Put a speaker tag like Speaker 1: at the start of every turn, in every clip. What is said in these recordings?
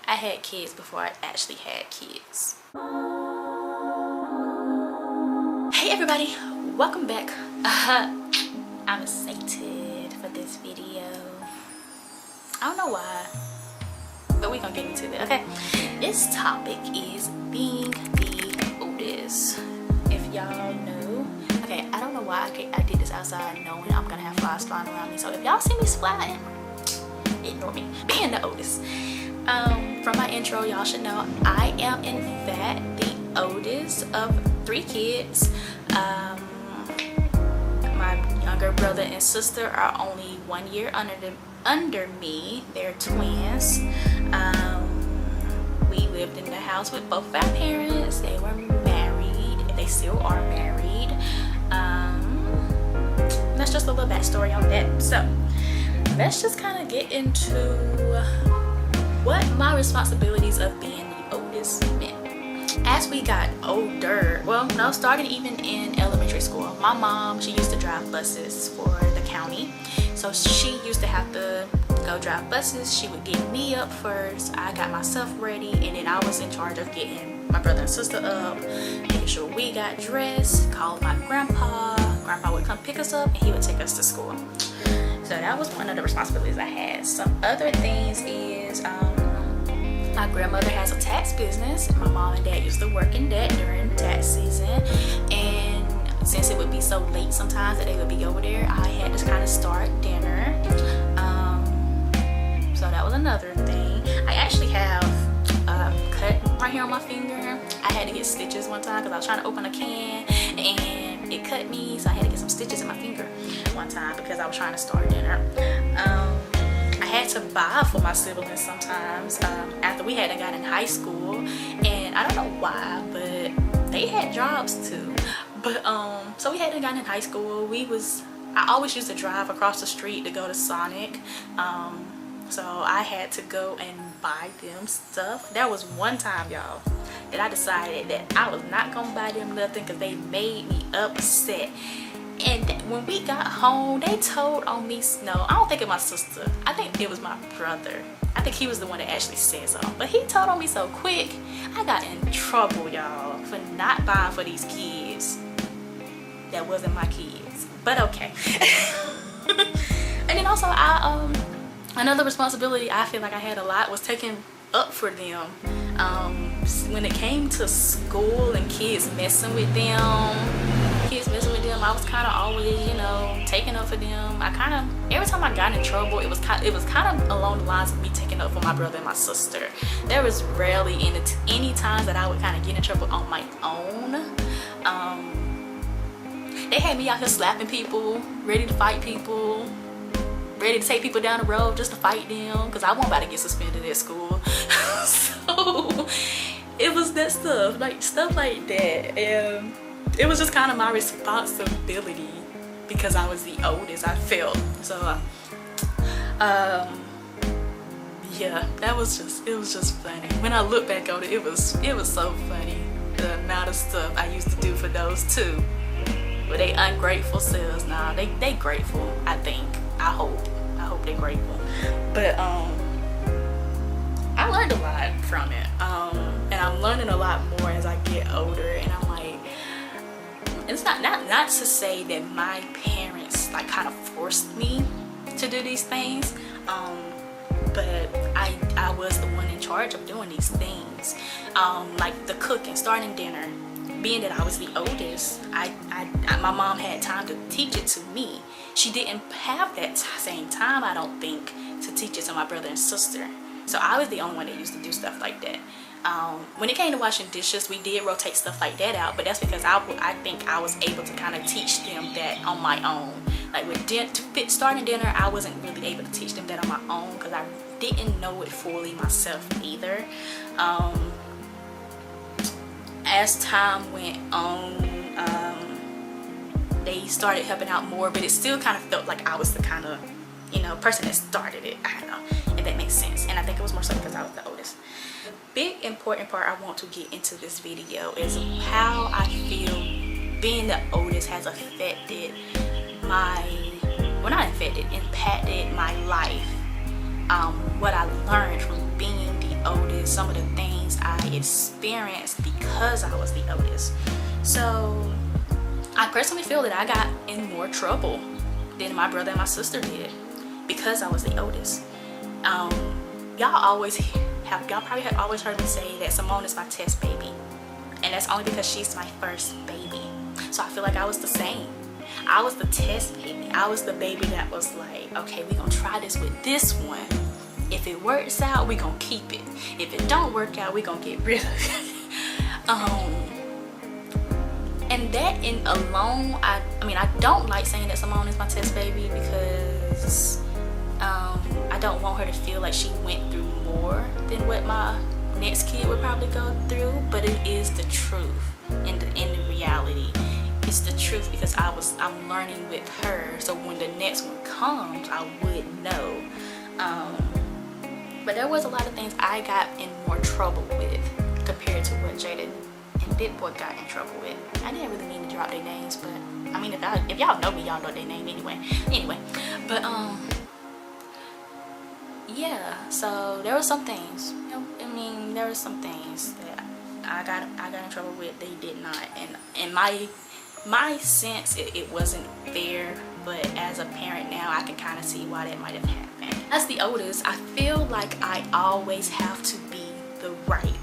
Speaker 1: I had kids before I actually had kids. Hey everybody, welcome back. I'm excited for this video. I don't know why, but we're gonna get into it. Okay, this topic is being the oldest. If y'all know, okay, I don't know why I did this outside knowing I'm gonna have flies flying around me. So if y'all see me flying, ignore me. Being the oldest. From my intro, y'all should know I am in fact the oldest of 3 kids. My younger brother and sister are only 1 year under me. They're twins. We lived in the house with both of our parents. They were married. They still are married. That's just a little backstory on that. So let's just kind of get into what my responsibilities of being the oldest meant. As we got older, well, no, started even in elementary school. My mom, she used to drive buses for the county. So she used to have to go drive buses. She would get me up first. I got myself ready, and then I was in charge of getting my brother and sister up, making sure we got dressed, called my grandpa. Grandpa would come pick us up, and he would take us to school. So that was one of the responsibilities I had. Some other things is my grandmother has a tax business. My mom and dad used to work in that during tax season, and since it would be so late sometimes that they would be over there, I had to kind of start dinner. So that was another thing. I actually have a cut right here on my finger. I had to get stitches one time because I was trying to open a can and it cut me, so I had to get some stitches in my finger one time because I was trying to start dinner. I had to buy for my siblings sometimes after we had got in high school, and I don't know why, but they had jobs too. But so we had gotten in high school. I always used to drive across the street to go to Sonic, so I had to go and buy them stuff. There was one time, y'all, that I decided that I was not gonna buy them nothing because they made me upset. And when we got home, they told on me, no, I don't think it was my sister, I think it was my brother. I think he was the one that actually said so, but he told on me so quick. I got in trouble, y'all, for not buying for these kids that wasn't my kids, but okay. And then also another responsibility I feel like I had a lot was taking up for them. When it came to school and kids messing with them, I was kind of always, you know, taking up for them. Every time I got in trouble, it was kind of along the lines of me taking up for my brother and my sister. There was rarely any times that I would kind of get in trouble on my own. They had me out here slapping people, ready to fight people, ready to take people down the road just to fight them because I wasn't about to get suspended at school. So it was that stuff like that, and it was just kind of my responsibility because I was the oldest, I felt. So yeah, it was just funny. When I look back on it, it was so funny, the amount of stuff I used to do for those two. But they ungrateful selves now. They grateful, I think. I hope they're grateful. But I learned a lot from it. And I'm learning a lot more as I get older, and I'm like, it's not to say that my parents like kind of forced me to do these things, but I was the one in charge of doing these things, like the cooking, starting dinner. Being that I was the oldest, my mom had time to teach it to me. She didn't have that same time, I don't think, to teach it to my brother and sister. So I was the only one that used to do stuff like that. When it came to washing dishes, we did rotate stuff like that out, but that's because I think I was able to kind of teach them that on my own. Like with starting dinner, I wasn't really able to teach them that on my own because I didn't know it fully myself either. As time went on, they started helping out more, but it still kind of felt like I was the kind of, you know, person that started it. I don't know if that makes sense, and I think it was more so because I was the oldest. Big important part I want to get into this video is how I feel being the oldest has affected impacted my life. What I learned from being the oldest some of the things I experienced because I was the oldest. So I personally feel that I got in more trouble than my brother and my sister did because I was the oldest. Y'all probably have always heard me say that Simone is my test baby, and that's only because she's my first baby. So I feel like I was the same. I was the test baby. I was the baby that was like, okay, we're gonna try this with this one. If it works out, we're gonna keep it. If it don't work out, we're gonna get rid of it. And that in alone, I mean, I don't like saying that Simone is my test baby because I don't want her to feel like she went through more than what my next kid would probably go through, but it is the truth. In the reality, it's the truth because I'm learning with her, so when the next one comes, I would know. But there was a lot of things I got in more trouble with compared to what Jada and Big Boy got in trouble with. I didn't really mean to drop their names, but I mean, if y'all know me, y'all know their name anyway. But yeah, so there were some things, I mean, there were some things that I got in trouble with. They did not, and in my sense, it wasn't fair. But as a parent now, I can kind of see why that might have happened. As the oldest, I feel like I always have to be the right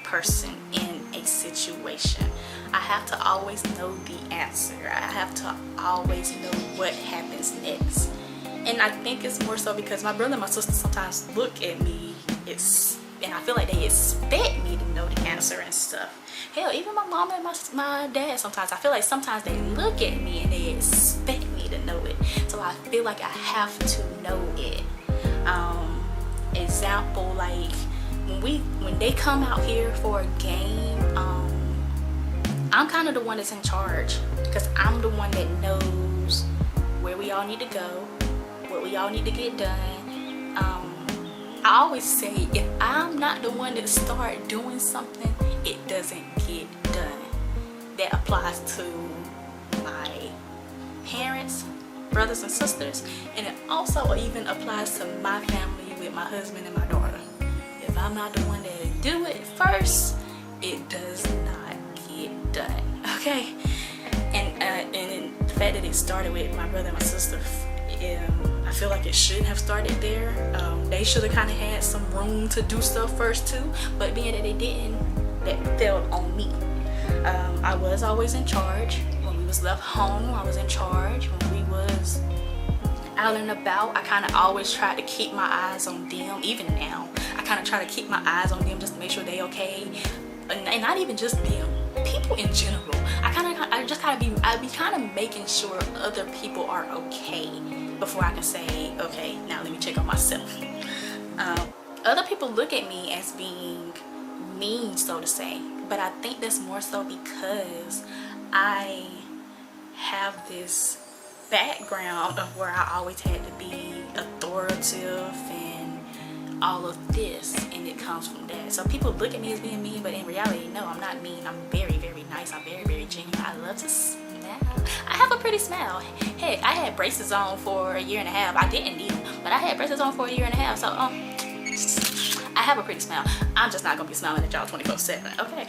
Speaker 1: person in a situation. I have to always know the answer. I have to always know what happens next. And I think it's more so because my brother and my sister sometimes look at me, and I feel like they expect me to know the answer and stuff. Hell, even my mom and my dad sometimes, I feel like sometimes they look at me and they expect me to know it. So I feel like I have to know it. Example, like when they come out here for a game, I'm kind of the one that's in charge because I'm the one that knows where we all need to go, what we all need to get done. I always say, if I'm not the one that start doing something, it doesn't get done. That applies to my parents, brothers and sisters, and it also even applies to my family with my husband and my daughter. If I'm not the one that do it first, it does not get done. Okay? And the fact that it started with my brother and my sister, I feel like it shouldn't have started there. They should have kind of had some room to do stuff first too, but being that they didn't, that fell on me. I was always in charge. When we was left home, I was in charge. When we was out and about, I kind of always tried to keep my eyes on them. Even now, I kind of try to keep my eyes on them just to make sure they okay, and not even just them, people in general. I'd be kind of making sure other people are okay before I can say, okay, now let me check on myself. Other people look at me as being mean, so to say, but I think that's more so because I have this background of where I always had to be authoritative and all of this, and it comes from that. So people look at me as being mean, but in reality, no, I'm not mean. I'm very, very nice. I'm very, very genuine. I love to smile. I have a pretty smile. Heck, I had braces on for a year and a half. I didn't need them, but I had braces on for a year and a half. So I have a pretty smile. I'm just not gonna be smiling at y'all 24/7. Okay?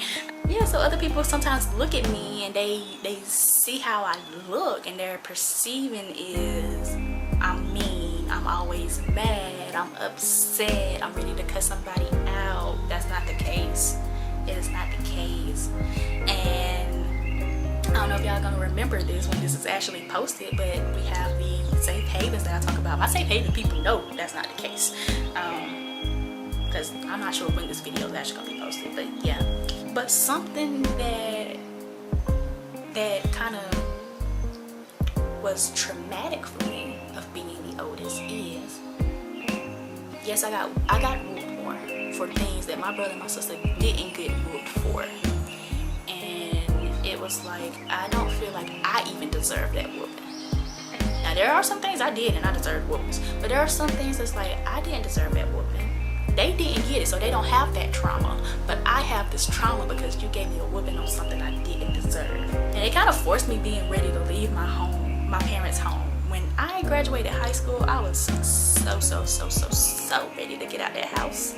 Speaker 1: Yeah. So other people sometimes look at me and they see how I look, and their perceiving is I'm mean. I'm always mad. I'm upset. I'm ready to cut somebody out. That's not the case. It is not the case. And I don't know if y'all gonna remember this when this is actually posted, but we have the safe havens that I talk about. My safe haven people know that's not the case. Because I'm not sure when this video is actually gonna be posted, but yeah. But something that kind of was traumatic for me of being the oldest is, yes, I got whooped more for things that my brother and my sister didn't get whooped for. And it was like, I don't feel like I even deserve that whooping. Now there are some things I did and I deserved whoopings, but there are some things that's like, I didn't deserve that whooping. They didn't get it, so they don't have that trauma, but I have this trauma because you gave me a whooping on something I didn't deserve. And it kind of forced me being ready to leave my home, my parents' home. When I graduated high school, I was so ready to get out that house.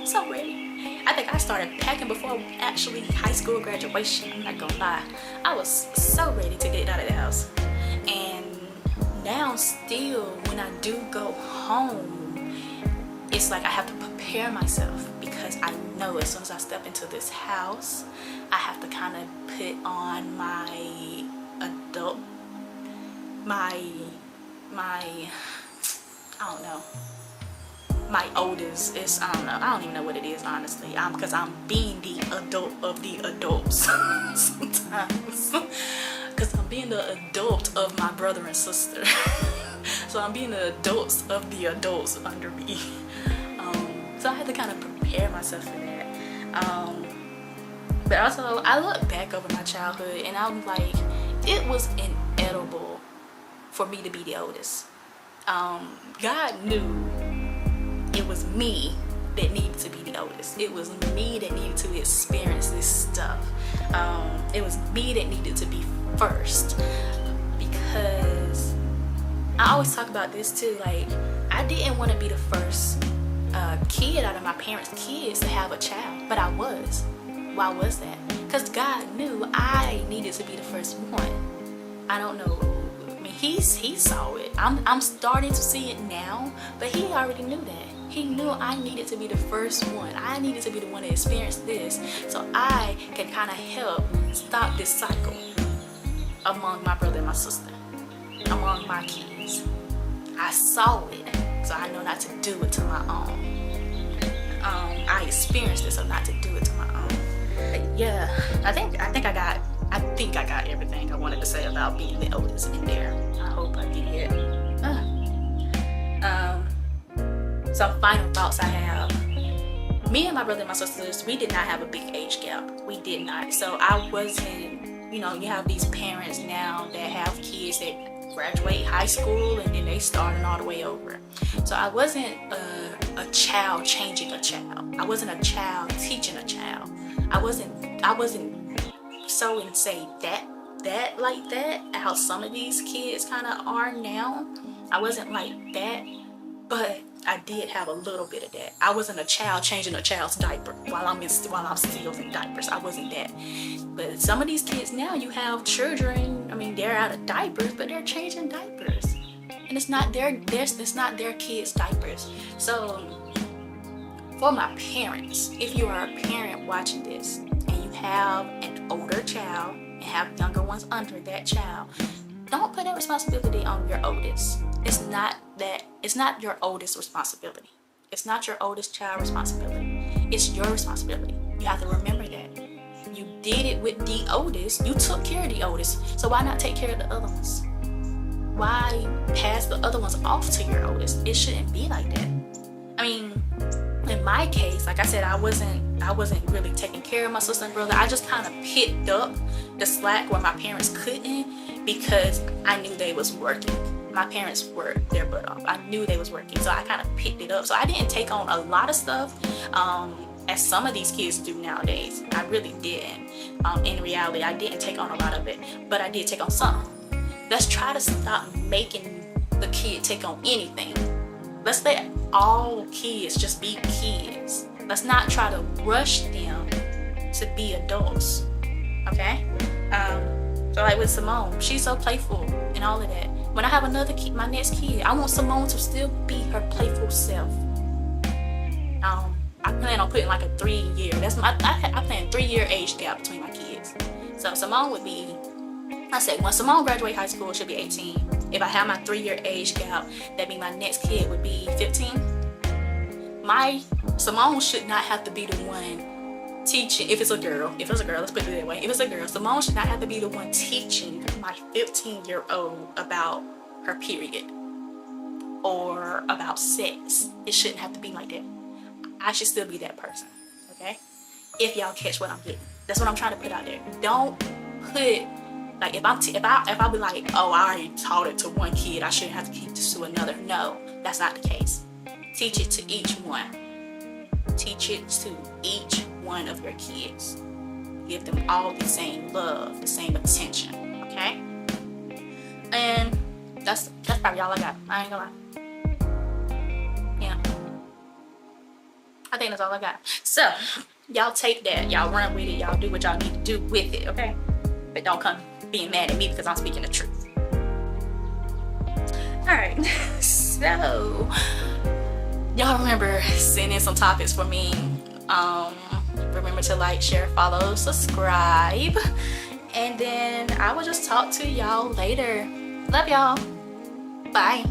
Speaker 1: So ready. I think I started packing before actually high school graduation. I'm not gonna lie. I was so ready to get out of the house. And now still when I do go home, it's like I have to prepare myself because I know as soon as I step into this house, I have to kind of put on my adult, my I don't know, my oldest is, I don't even know what it is honestly, because I'm being the adult of the adults sometimes, because I'm being the adult of my brother and sister. So I'm being the adults of the adults under me. So I had to kind of prepare myself for that. But also I look back over my childhood and I'm like, it was inedible for me to be the oldest. God knew it was me that needed to be the oldest. It was me that needed to experience this stuff. It was me that needed to be first, because I always talk about this too, like I didn't want to be the first kid out of my parents' kids to have a child, but I was. Why was that? Because God knew I needed to be the first one. I don't know, I mean, he saw it. I'm starting to see it now, but he already knew that. He knew I needed to be the first one. I needed to be the one to experience this, so I can kind of help stop this cycle among my brother and my sister, among my kids. I saw it, so I know not to do it to my own. I experienced it, so not to do it to my own. But yeah, I think I got everything I wanted to say about being the oldest in there. I hope I did. Some final thoughts I have. Me and my brother and my sisters, we did not have a big age gap. We did not. So I wasn't, you have these parents now that have kids that graduate high school and then they starting all the way over. So I wasn't a child changing a child. I wasn't a child teaching a child. I wasn't so and say that like that, how some of these kids kind of are now. I wasn't like that, but I did have a little bit of that. I wasn't a child changing a child's diaper while I'm still in diapers. I wasn't that. But some of these kids now, you have children, I mean, they're out of diapers, but they're changing diapers. And it's not their kids' diapers. So for my parents, if you are a parent watching this and you have an older child and have younger ones under that child, don't put that responsibility on your oldest. It's not your oldest responsibility. It's not your oldest child's responsibility. It's your responsibility. You have to remember that. You did it with the oldest. You took care of the oldest. So why not take care of the other ones? Why pass the other ones off to your oldest? It shouldn't be like that. I mean, in my case, like I said, I wasn't really taking care of my sister and brother. I just kind of picked up the slack where my parents couldn't, because I knew they was working. My parents worked their butt off. I knew they was working, so I kind of picked it up. So I didn't take on a lot of stuff as some of these kids do nowadays. I really didn't. In reality, I didn't take on a lot of it, but I did take on some. Let's try to stop making the kid take on anything. Let's let all kids just be kids. Let's not try to rush them to be adults. Okay? So like with Simone, she's so playful and all of that. When I have another kid, my next kid, I want Simone to still be her playful self. I plan on putting like a 3-year. I plan 3-year age gap between my kids. So Simone would be, I said, when Simone graduate high school, she'll be 18. If I have my 3-year age gap, that means my next kid would be 15. Simone should not have to be the one teaching. If it's a girl, let's put it that way. If it's a girl, Simone should not have to be the one teaching my 15-year-old about her period or about sex. It shouldn't have to be like that. I should still be that person, okay? If y'all catch what I'm getting, that's what I'm trying to put out there. Don't put, like, if I be like, oh, I already taught it to one kid, I shouldn't have to teach this to another. No, that's not the case. Teach it to each one. Teach it to each one of your kids. Give them all the same love, the same attention, okay? And that's probably all I got. I ain't gonna lie. Yeah. I think that's all I got. So y'all take that, y'all run with it, y'all do what y'all need to do with it, okay? But don't come being mad at me because I'm speaking the truth. All right. So y'all remember sending some topics for me. Remember to like, share, follow, subscribe, and then I will just talk to y'all later. Love y'all. Bye.